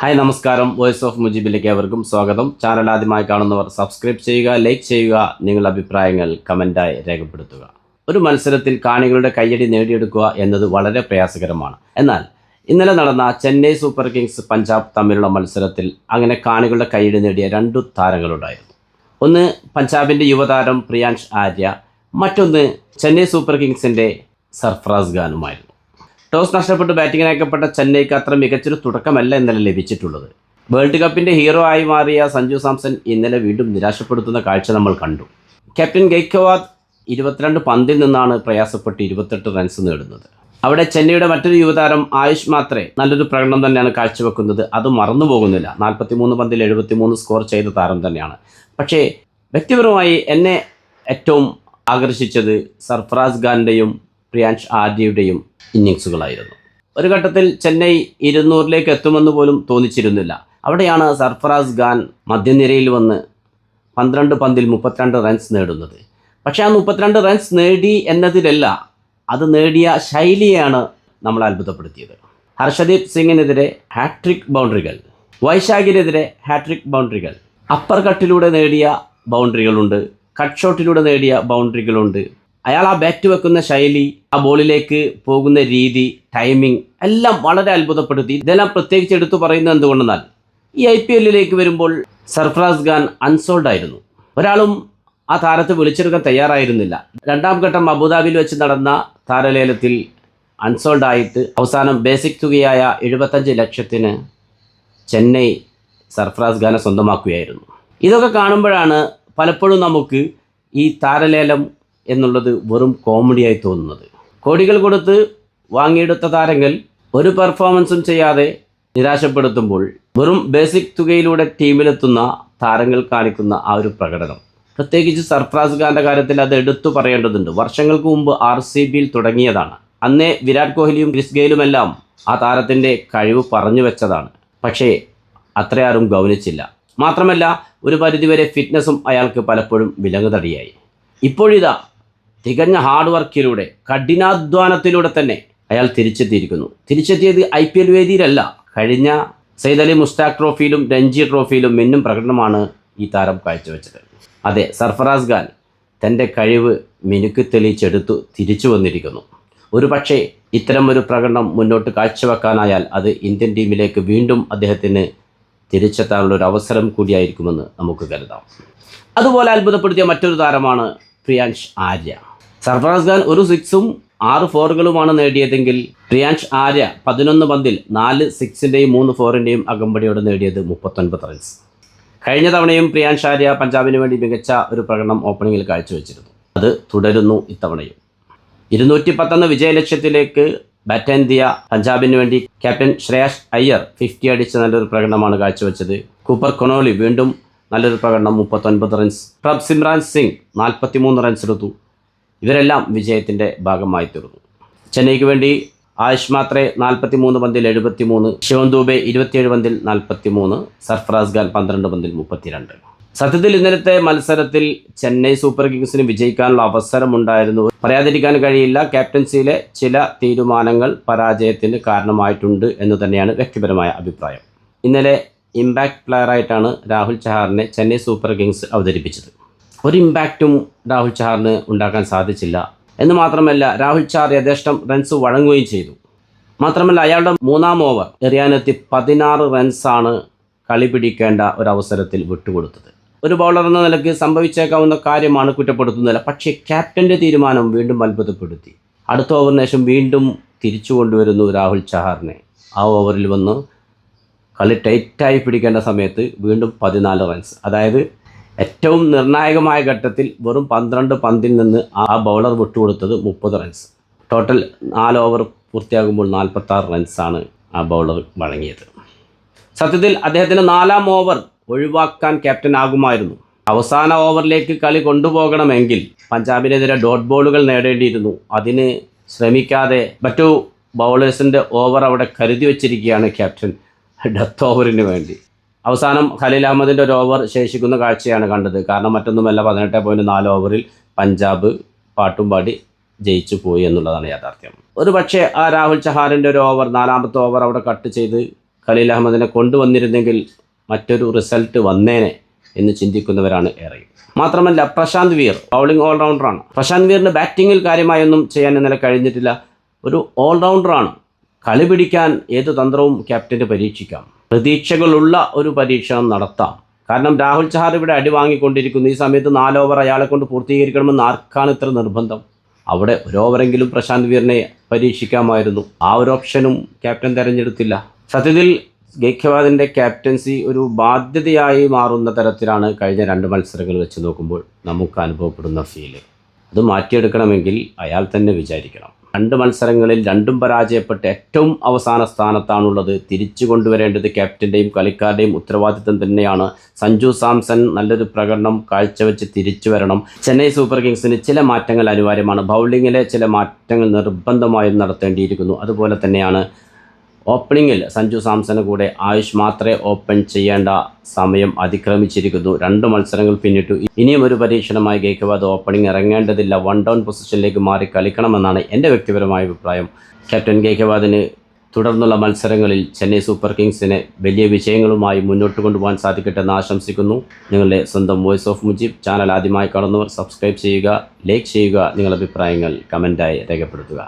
Hi നമസ്കാരം. Voice of മുജീബിലേക്ക് ഏവർക്കും സ്വാഗതം. ചാനൽ ആദ്യമായി കാണുന്നവർ സബ്സ്ക്രൈബ് ചെയ്യുക, ലൈക്ക് ചെയ്യുക, നിങ്ങളുടെ അഭിപ്രായങ്ങൾ കമൻറ്റായി രേഖപ്പെടുത്തുക. ഒരു മത്സരത്തിൽ കാണികളുടെ കയ്യടി നേടിയെടുക്കുക എന്നത് വളരെ പ്രയാസകരമാണ്. എന്നാൽ ഇന്നലെ നടന്ന ചെന്നൈ സൂപ്പർ കിങ്സ് പഞ്ചാബ് തമ്മിലുള്ള മത്സരത്തിൽ അങ്ങനെ കാണികളുടെ കയ്യടി നേടിയ രണ്ടു താരങ്ങളുണ്ടായിരുന്നു. ഒന്ന് പഞ്ചാബിൻ്റെ യുവതാരം പ്രിയാൻഷ് ആര്യ, മറ്റൊന്ന് ചെന്നൈ സൂപ്പർ കിങ്സിൻ്റെ സർഫറാസ് ഖാനുമായിരുന്നു. ടോസ് നഷ്ടപ്പെട്ട് ബാറ്റിങ്ങിനയക്കപ്പെട്ട ചെന്നൈക്ക് അത്ര മികച്ചൊരു തുടക്കമല്ല ഇന്നലെ ലഭിച്ചിട്ടുള്ളത്. വേൾഡ് കപ്പിൻ്റെ ഹീറോ ആയി മാറിയ സഞ്ജു സാംസൺ ഇന്നലെ വീണ്ടും നിരാശപ്പെടുത്തുന്ന കാഴ്ച നമ്മൾ കണ്ടു. ക്യാപ്റ്റൻ ഗെയ്ക്വാദ് 22 പന്തിൽ നിന്നാണ് പ്രയാസപ്പെട്ട് 28 റൺസ് നേടുന്നത്. അവിടെ ചെന്നൈയുടെ മറ്റൊരു യുവതാരം ആയുഷ് മാത്രേ നല്ലൊരു പ്രകടനം തന്നെയാണ് കാഴ്ചവെക്കുന്നത്. അത് മറന്നു പോകുന്നില്ല. 43 പന്തിൽ 73 സ്കോർ ചെയ്ത താരം തന്നെയാണ്. പക്ഷേ വ്യക്തിപരമായി എന്നെ ഏറ്റവും ആകർഷിച്ചത് സർഫറാസ് ഖാൻ്റെയും പ്രിയാൻഷ് ആര്യയുടെയും ഇന്നിങ്സുകളായിരുന്നു. ഒരു ഘട്ടത്തിൽ ചെന്നൈ 200-ലേക്ക് എത്തുമെന്ന് പോലും തോന്നിച്ചിരുന്നില്ല. അവിടെയാണ് സർഫറാസ് ഖാൻ മധ്യനിരയിൽ വന്ന് 12 പന്തിൽ 32 റൺസ് നേടുന്നത്. പക്ഷേ ആ 32 റൺസ് നേടി എന്നതിലല്ല, അത് നേടിയ ശൈലിയാണ് നമ്മളെ അത്ഭുതപ്പെടുത്തിയത്. ഹർഷദീപ് സിംഗിനെതിരെ ഹാട്രിക് ബൗണ്ടറികൾ, വൈശാഖിനെതിരെ ഹാട്രിക് ബൗണ്ടറികൾ, അപ്പർ കട്ടിലൂടെ നേടിയ ബൗണ്ടറികളുണ്ട്, കട്ട് ഷോട്ടിലൂടെ നേടിയ ബൗണ്ടറികളുണ്ട്. അയാൾ ആ ബാറ്റ് വെക്കുന്ന ശൈലി, ആ ബോളിലേക്ക് പോകുന്ന രീതി, ടൈമിംഗ് എല്ലാം വളരെ അത്ഭുതപ്പെടുത്തി. ഇതെല്ലാം പ്രത്യേകിച്ച് എടുത്തു പറയുന്നത് എന്തുകൊണ്ടെന്നാൽ ഈ IPL-ലേക്ക് വരുമ്പോൾ സർഫറാസ് ഖാൻ അൺസോൾഡ് ആയിരുന്നു. ഒരാളും ആ താരത്തെ വിളിച്ചെടുക്കാൻ തയ്യാറായിരുന്നില്ല. രണ്ടാം ഘട്ടം അബുദാബിയിൽ വെച്ച് നടന്ന താരലേലത്തിൽ അൺസോൾഡ് ആയിട്ട് അവസാനം ബേസിക് തുകയായ 75 ലക്ഷത്തിന് ചെന്നൈ സർഫറാസ് ഖാനെ സ്വന്തമാക്കുകയായിരുന്നു. ഇതൊക്കെ കാണുമ്പോഴാണ് പലപ്പോഴും നമുക്ക് ഈ താരലേലം എന്നുള്ളത് വെറും കോമഡിയായി തോന്നുന്നത്. കോടികൾ കൊടുത്ത് വാങ്ങിയെടുത്ത താരങ്ങൾ ഒരു പെർഫോമൻസും ചെയ്യാതെ നിരാശപ്പെടുത്തുമ്പോൾ വെറും ബേസിക് തുകയിലൂടെ ടീമിലെത്തുന്ന താരങ്ങൾ കാണിക്കുന്ന ആ ഒരു പ്രകടനം, പ്രത്യേകിച്ച് സർഫറാസ് ഖാൻ്റെ കാര്യത്തിൽ അത് എടുത്തു പറയേണ്ടതുണ്ട്. വർഷങ്ങൾക്ക് മുമ്പ് RCBയിൽ തുടങ്ങിയതാണ്. അന്നേ വിരാട് കോഹ്ലിയും ക്രിസ് ഗെയിലുമെല്ലാം ആ താരത്തിൻ്റെ കഴിവ് പറഞ്ഞു വെച്ചതാണ്. പക്ഷേ അത്രയാരും ഗൗനിച്ചില്ല. മാത്രമല്ല ഒരു പരിധിവരെ ഫിറ്റ്നസ്സും അയാൾക്ക് പലപ്പോഴും വിലങ്ങുതടിയായി. ഇപ്പോഴിതാ തികഞ്ഞ ഹാർഡ് വർക്കിലൂടെ, കഠിനാധ്വാനത്തിലൂടെ തന്നെ അയാൾ തിരിച്ചെത്തിയിരിക്കുന്നു. തിരിച്ചെത്തിയത് IPL വേദിയിലല്ല, കഴിഞ്ഞ സെയ്ദ് അലി മുസ്താഖ് ട്രോഫിയിലും രഞ്ജി ട്രോഫിയിലും മിന്നും പ്രകടനമാണ് ഈ താരം കാഴ്ചവെച്ചത്. അതെ, സർഫറാസ് ഖാൻ തൻ്റെ കഴിവ് മിനുക്കി തെളിയിച്ചെടുത്തു തിരിച്ചു വന്നിരിക്കുന്നു. ഒരു പക്ഷേ ഇത്തരമൊരു പ്രകടനം മുന്നോട്ട് കാഴ്ചവെക്കാനായാൽ അത് ഇന്ത്യൻ ടീമിലേക്ക് വീണ്ടും അദ്ദേഹത്തിന് തിരിച്ചെത്താനുള്ള ഒരു അവസരം കൂടിയായിരിക്കുമെന്ന് നമുക്ക് കരുതാം. അതുപോലെ അത്ഭുതപ്പെടുത്തിയ മറ്റൊരു താരമാണ് പ്രിയാൻഷ് ആര്യ. സർഫറാസ് ഖാൻ ഒരു 6ഉം 6 4കളുമാണ് നേടിയതെങ്കിൽ പ്രിയാൻഷ് ആര്യ 11 പന്തിൽ 4 6-ൻ്റെയും 3 4-ൻ്റെയും അകമ്പടിയോടെ നേടിയത് 39 റൺസ്. കഴിഞ്ഞ തവണയും പ്രിയാൻഷ് ആര്യ പഞ്ചാബിന് വേണ്ടി മികച്ച ഒരു പ്രകടനം ഓപ്പണിങ്ങിൽ കാഴ്ചവെച്ചിരുന്നു. അത് തുടരുന്നു ഇത്തവണയും. 210 വിജയലക്ഷ്യത്തിലേക്ക് ബാറ്റേന്ത്യ പഞ്ചാബിന് വേണ്ടി ക്യാപ്റ്റൻ ശ്രേയസ് അയ്യർ 50 അടിച്ച നല്ലൊരു പ്രകടനമാണ് കാഴ്ചവെച്ചത്. കൂപ്പർ കൊണോളി വീണ്ടും നല്ലൊരു പ്രകടനം, 39 റൺസ്. പ്രഭ്സിമ്രാൻ സിംഗ് 43 റൺസ് എടുത്തു. ഇവരെല്ലാം വിജയത്തിൻ്റെ ഭാഗമായി തീർന്നു. ചെന്നൈക്ക് വേണ്ടി ആയുഷ് മാത്രേ 43 പന്തിൽ 73, ശിവൻ ദൂബെ 27 പന്തിൽ 43, സർഫറാസ് ഖാൻ 12 പന്തിൽ 32. സത്യത്തിൽ ഇന്നലത്തെ മത്സരത്തിൽ ചെന്നൈ സൂപ്പർ കിങ്സിന് വിജയിക്കാനുള്ള അവസരമുണ്ടായിരുന്നു. പറയാതിരിക്കാൻ കഴിയില്ല. ക്യാപ്റ്റൻസിയിലെ ചില തീരുമാനങ്ങൾ പരാജയത്തിന് കാരണമായിട്ടുണ്ട് എന്ന് തന്നെയാണ് വ്യക്തിപരമായ അഭിപ്രായം. ഇന്നലെ ഇമ്പാക്റ്റ് പ്ലെയറായിട്ടാണ് രാഹുൽ ചഹാറിനെ ചെന്നൈ സൂപ്പർ കിങ്സ് അവതരിപ്പിച്ചത്. ഒരു ഇമ്പാക്റ്റും രാഹുൽ ചഹാറിന് ഉണ്ടാക്കാൻ സാധിച്ചില്ല. എന്ന് മാത്രമല്ല, രാഹുൽ ചഹാർ യഥേഷ്ടം റൺസ് വഴങ്ങുകയും ചെയ്തു. മാത്രമല്ല അയാളുടെ 3-ാം ഓവർ എറിയാനെത്തി 16 റൺസാണ് കളി പിടിക്കേണ്ട ഒരവസരത്തിൽ വിട്ടുകൊടുത്തത്. ഒരു ബൗളർ എന്ന നിലയ്ക്ക് സംഭവിച്ചേക്കാവുന്ന കാര്യമാണ്, കുറ്റപ്പെടുത്തുന്നില്ല. പക്ഷേ ക്യാപ്റ്റൻ്റെ തീരുമാനം വീണ്ടും അത്ഭുതപ്പെടുത്തി. അടുത്ത ഓവറിന് ശേഷം വീണ്ടും തിരിച്ചു കൊണ്ടുവരുന്നു രാഹുൽ ചഹാറിനെ. ആ ഓവറിൽ വന്ന് കളി ടൈറ്റായി പിടിക്കേണ്ട സമയത്ത് വീണ്ടും 14 റൺസ്. അതായത് ഏറ്റവും നിർണായകമായ ഘട്ടത്തിൽ വെറും 12 പന്തിൽ നിന്ന് ആ ബൗളർ വിട്ടുകൊടുത്തത് 30 റൺസ്. ടോട്ടൽ 4 ഓവർ പൂർത്തിയാകുമ്പോൾ 46 റൺസാണ് ആ ബൗളർ വഴങ്ങിയത്. സത്യത്തിൽ അദ്ദേഹത്തിന് 4-ാം ഓവർ ഒഴിവാക്കാൻ ക്യാപ്റ്റനാകുമായിരുന്നു. അവസാന ഓവറിലേക്ക് കളി കൊണ്ടുപോകണമെങ്കിൽ പഞ്ചാബിനെതിരെ ഡോട്ട് ബോളുകൾ നേടേണ്ടിയിരുന്നു. അതിന് ശ്രമിക്കാതെ മറ്റു ബൗളേഴ്സിൻ്റെ ഓവർ അവിടെ കരുതി വച്ചിരിക്കുകയാണ് ക്യാപ്റ്റൻ ഡെത്ത് ഓവറിന് വേണ്ടി. അവസാനം ഖലീൽ അഹമ്മദിൻ്റെ ഒരു ഓവർ ശേഷിക്കുന്ന കാഴ്ചയാണ് കണ്ടത്. കാരണം മറ്റൊന്നുമല്ല, 18.4 ഓവറിൽ പഞ്ചാബ് പാട്ടും പാടി ജയിച്ചു പോയി എന്നുള്ളതാണ് യാഥാർത്ഥ്യം. ഒരു പക്ഷേ ആ രാഹുൽ ചഹാറിൻ്റെ ഒരു ഓവർ, 4-ാമത്തെ ഓവർ അവിടെ കട്ട് ചെയ്ത് ഖലീൽ അഹമ്മദിനെ കൊണ്ടുവന്നിരുന്നെങ്കിൽ മറ്റൊരു റിസൾട്ട് വന്നേനെ എന്ന് ചിന്തിക്കുന്നവരാണ് ഏറെ. മാത്രമല്ല പ്രശാന്ത് വീർ ബൗളിംഗ് ഓൾറൗണ്ടറാണ്. പ്രശാന്ത് വീറിന് ബാറ്റിങ്ങിൽ കാര്യമായൊന്നും ചെയ്യാൻ ഇന്നലെ കഴിഞ്ഞിട്ടില്ല. ഒരു ഓൾറൗണ്ടറാണ്. കളി പിടിക്കാൻ ഏത് തന്ത്രവും ക്യാപ്റ്റന് പരീക്ഷിക്കാം. പ്രതീക്ഷകളുള്ള ഒരു പരീക്ഷണം നടത്താം. കാരണം രാഹുൽ ചഹാർ ഇവിടെ അടി വാങ്ങിക്കൊണ്ടിരിക്കുന്നു. ഈ സമയത്ത് 4 ഓവർ അയാളെ കൊണ്ട് പൂർത്തീകരിക്കണമെന്ന് ആർക്കാണ് ഇത്ര നിർബന്ധം? അവിടെ ഒരു ഓവറെങ്കിലും പ്രശാന്ത് വീറിനെ പരീക്ഷിക്കാമായിരുന്നു. ആ ഒരു ഓപ്ഷനും ക്യാപ്റ്റൻ തിരഞ്ഞെടുത്തില്ല. സത്യത്തിൽ ഗേഖ്വാദിൻ്റെ ക്യാപ്റ്റൻസി ഒരു ബാധ്യതയായി മാറുന്ന തരത്തിലാണ് കഴിഞ്ഞ 2 മത്സരങ്ങൾ വെച്ച് നോക്കുമ്പോൾ നമുക്ക് അനുഭവപ്പെടുന്ന ഫീല്. അത് മാറ്റിയെടുക്കണമെങ്കിൽ അയാൾ തന്നെ വിചാരിക്കണം. 2 മത്സരങ്ങളിൽ 2ഉം പരാജയപ്പെട്ട് ഏറ്റവും അവസാന സ്ഥാനത്താണുള്ളത്. തിരിച്ചു കൊണ്ടുവരേണ്ടത് ക്യാപ്റ്റൻ്റെയും കളിക്കാരുടെയും ഉത്തരവാദിത്തം തന്നെയാണ്. സഞ്ജു സാംസൺ നല്ലൊരു പ്രകടനം കാഴ്ചവെച്ച് തിരിച്ചു വരണം. ചെന്നൈ സൂപ്പർ കിങ്സിന് ചില മാറ്റങ്ങൾ അനിവാര്യമാണ്. ബൗളിങ്ങിലെ ചില മാറ്റങ്ങൾ നിർബന്ധമായും നടത്തേണ്ടിയിരിക്കുന്നു. അതുപോലെ തന്നെയാണ് ഓപ്പണിങ്ങിൽ സഞ്ജു സാംസന് കൂടെ ആയുഷ് മാത്രമേ ഓപ്പൺ ചെയ്യേണ്ട സമയം അതിക്രമിച്ചിരിക്കുന്നു. 2 മത്സരങ്ങൾ പിന്നിട്ടു. ഇനിയും ഒരു പരീക്ഷണമായി ഗേഖ്വാദ് ഓപ്പണിംഗ് ഇറങ്ങേണ്ടതില്ല. 1 ഡൗൺ പൊസിഷനിലേക്ക് മാറി കളിക്കണമെന്നാണ് എൻ്റെ വ്യക്തിപരമായ അഭിപ്രായം. ക്യാപ്റ്റൻ ഗേഖ്വാദിന് തുടർന്നുള്ള മത്സരങ്ങളിൽ ചെന്നൈ സൂപ്പർ കിങ്സിനെ വലിയ വിജയങ്ങളുമായി മുന്നോട്ട് കൊണ്ടുപോകാൻ സാധിക്കട്ടെ എന്ന് ആശംസിക്കുന്നു. നിങ്ങളുടെ സ്വന്തം വോയിസ് ഓഫ് മുജീബ് ചാനൽ ആദ്യമായി കാണുന്നവർ സബ്സ്ക്രൈബ് ചെയ്യുക, ലൈക്ക് ചെയ്യുക, നിങ്ങളുടെ അഭിപ്രായങ്ങൾ കമൻറ്റായി രേഖപ്പെടുത്തുക.